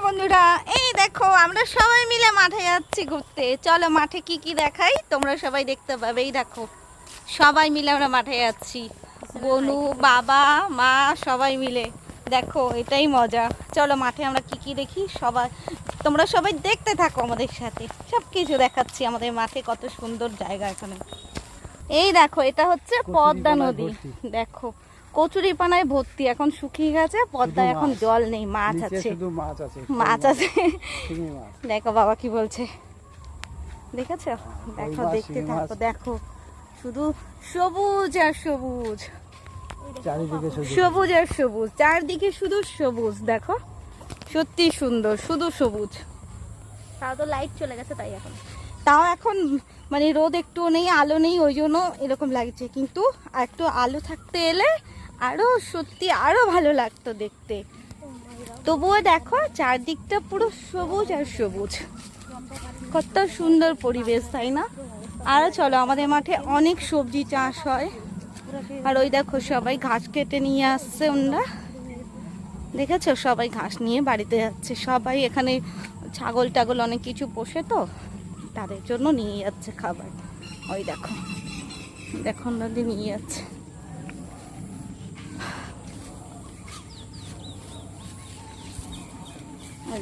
বন্ধুরা, এই দেখো আমরা সবাই মিলে মাঠে যাচ্ছি ঘুরতে। চলো মাঠে কি কি দেখাই, তোমরা সবাই দেখতে পাবে। এই দেখো সবাই মিলে আমরা মাঠে যাচ্ছি, বনু, বাবা, মা সবাই মিলে। দেখো এটাই মজা। চলো মাঠে আমরা কি কি দেখি সবাই, তোমরা সবাই দেখতে থাকো আমাদের সাথে। সব কিছু দেখাচ্ছি আমাদের মাঠে, কত সুন্দর জায়গা এখানে। এই দেখো এটা হচ্ছে পদ্মা নদী। দেখো কচুরি পানায় ভর্তি, এখন শুকিয়ে গেছে, পদ্মায় এখন জল নেই, মাছ আছে, মাছ আছে। দেখো বাবা কি বলছে, দেখেছো? দেখো দেখতে থাকো, দেখো শুধু সবুজ আর সবুজ, সবুজ আর সবুজ, চারদিকে শুধু সবুজ। দেখো সত্যি সুন্দর, শুধু সবুজ। তাও তো লাইট চলে গেছে, তাই তাও এখন মানে রোদ একটু নেই, আলো নেই, ওই জন্য এরকম লাগছে। কিন্তু একটু আলো থাকতে এলে আরো সত্যি আরো ভালো লাগতো দেখতে। তবুও দেখো চারদিকটা পুরো সবুজ আর সবুজ, কত সুন্দর পরিবেশ, তাই না? আরো চলো, আমাদের মাঠে অনেক সবজি চাষ হয়। আর ওই দেখো সবাই ঘাস কেটে নিয়ে আসছে ওনারা, দেখেছো? সবাই ঘাস নিয়ে বাড়িতে যাচ্ছে। সবাই এখানে ছাগল টাগল অনেক কিছু পোষে, তো তাদের জন্য নিয়ে যাচ্ছে খাবার। ওই দেখো দেখো নদী নিয়ে যাচ্ছে।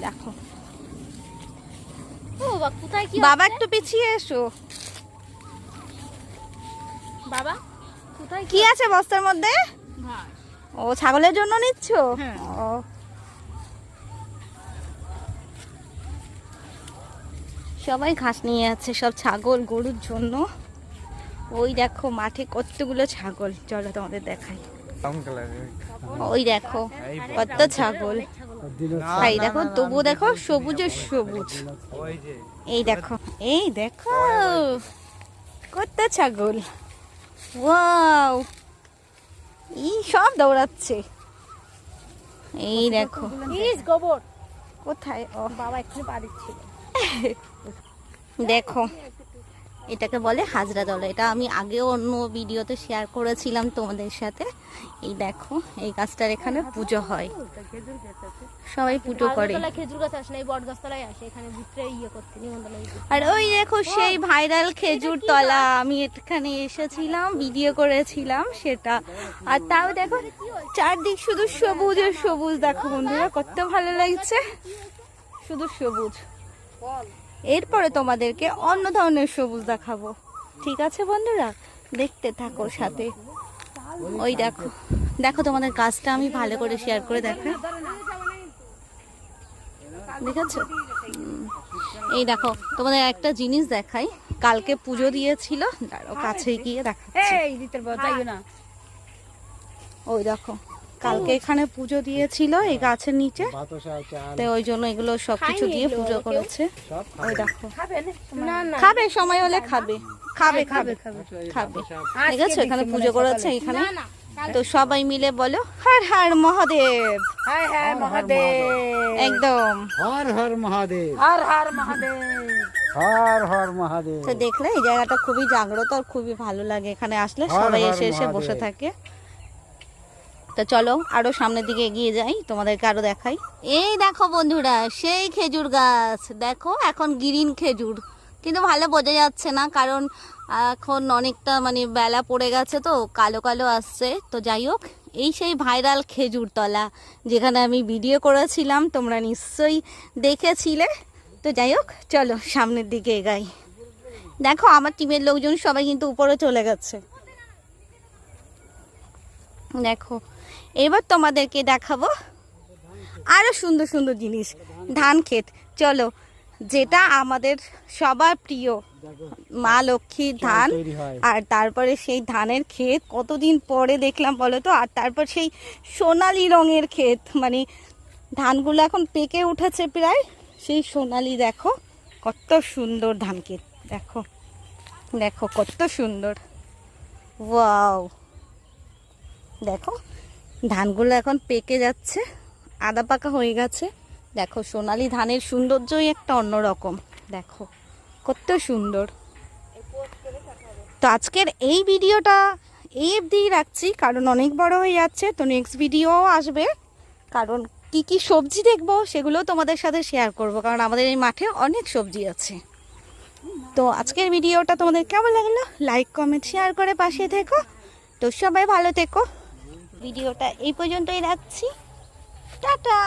দেখো কোথায় কি বাবা একটু পিছিয়ে এসো। বাবা কোথায় কি আছে বস্তার মধ্যে? ও ছাগলের জন্য নিচ্ছ? ও সবাই ঘাস নিয়ে যাচ্ছে, সব ছাগল গরুর জন্য। ওই দেখো মাঠে কতগুলো ছাগল, চলো তোমাদের দেখাই। ওই দেখো কত ছাগল, এই দেখো তবু দেখো সবুজের সবুজ। এই দেখো, এই দেখো কত ছাগল, ওয়াও! এই সব দৌড়াচ্ছে। এই দেখো গোবর কোথায়? ও বাবা এক্ষুনি পা দিচ্ছিল। দেখো এটাকে বলে হাজরা দল। এটা আমি আগেও অন্য ভিডিওতে শেয়ার করেছিলাম তোমাদের সাথে। এই দেখো এই গাছটার এখানে পুজো হয়, সবাই পুজো করে। খেজুর গাছ আসে না, এই বট গাছতলায় আসে, এখানে ভিতরে ইয়ে করতে নিমন্ত্রণ। আর ওই দেখো সেই ভাইরাল খেজুর তলা, আমি এখানে এসেছিলাম, ভিডিও করেছিলাম সেটা। আর তাও দেখো চারদিক শুধু সবুজ আর সবুজ। দেখো বন্ধুরা কত ভালো লাগছে, শুধু সবুজ। এরপরে তোমাদেরকে অন্য ধরনের সবুজ দেখাবো, ঠিক আছে বন্ধুরা? দেখতে থাকো সাথে। ওই দেখো দেখো তোমাদের গাছটা আমি ভালো করে শেয়ার করে দেখাই, দেখেছো? এই দেখো তোমাদের একটা জিনিস দেখাই, কালকে পুজো দিয়েছিল, দাঁড়াও কাছে গিয়ে দেখাচ্ছি। ওই দেখো কালকে এখানে পুজো দিয়েছিল এই গাছের নিচে, তো ওই জন্য এগুলো সবকিছু দিয়ে পুজো করেছে। ওই দেখো খাবে, সময় হলে খাবে, খাবে খাবে খাবে, ঠিক আছে? এখানে পুজো করেছে এখানে, তো সবাই মিলে বলো হর হর মহাদেব, হর হর মহাদেব, একদম হর হর মহাদেব, হর হর মহাদেব, হর হর মহাদেব। তো দেখলে এই জায়গাটা খুবই জাগ্রত আর খুবই ভালো লাগে, এখানে আসলে সবাই এসে এসে বসে থাকে। তো চলো আরো সামনের দিকে এগিয়ে যাই, তোমাদেরকে আরো দেখাই। এই দেখো বন্ধুরা সেই খেজুর গাছ, দেখো এখন গ্রিন খেজুর, কিন্তু ভালো বোঝা যাচ্ছে না কারণ এখন অনেকটা মানে বেলা পড়ে গেছে, তো কালো কালো আসছে। তো যাই হোক, এই সেই ভাইরাল খেজুর তলা যেখানে আমি ভিডিও করেছিলাম, তোমরা নিশ্চয়ই দেখেছিলে। তো যাই হোক চলো সামনের দিকে এগাই। দেখো আমার টিমের লোকজন সবাই কিন্তু উপরে চলে গেছে। দেখো এবার তোমাদেরকে দেখাবো আরো সুন্দর সুন্দর জিনিস, ধান ক্ষেত। চলো, যেটা আমাদের সবার প্রিয় মা লক্ষ্মীর ধান, আর তারপরে সেই ধানের ক্ষেত কতদিন পরে দেখলাম বলো তো। আর তারপর সেই সোনালি রঙের ক্ষেত, মানে ধানগুলো এখন পেকে উঠেছে প্রায়, সেই সোনালি। দেখো কত সুন্দর ধান ক্ষেত, দেখো দেখো কত সুন্দর, ওয়াও! দেখো ধানগুলো এখন পেকে যাচ্ছে, আদা পাকা হয়ে গেছে। দেখো সোনালি ধানের সৌন্দর্যই একটা অন্যরকম, দেখো কত সুন্দর। তো আজকের এই ভিডিওটা এই অবধিই রাখছি, কারণ অনেক বড় হয়ে যাচ্ছে। তো নেক্সট ভিডিও আসবে, কারণ কি কি সবজি দেখবো সেগুলোও তোমাদের সাথে শেয়ার করব, কারণ আমাদের এই মাঠে অনেক সবজি আছে। তো আজকের ভিডিওটা তোমাদের কেমন লাগলো, লাইক কমেন্ট শেয়ার করে পাশে থেকো। তো সবাই ভালো থেকো, ভিডিওটা এই পর্যন্তই রাখছি, টাটা।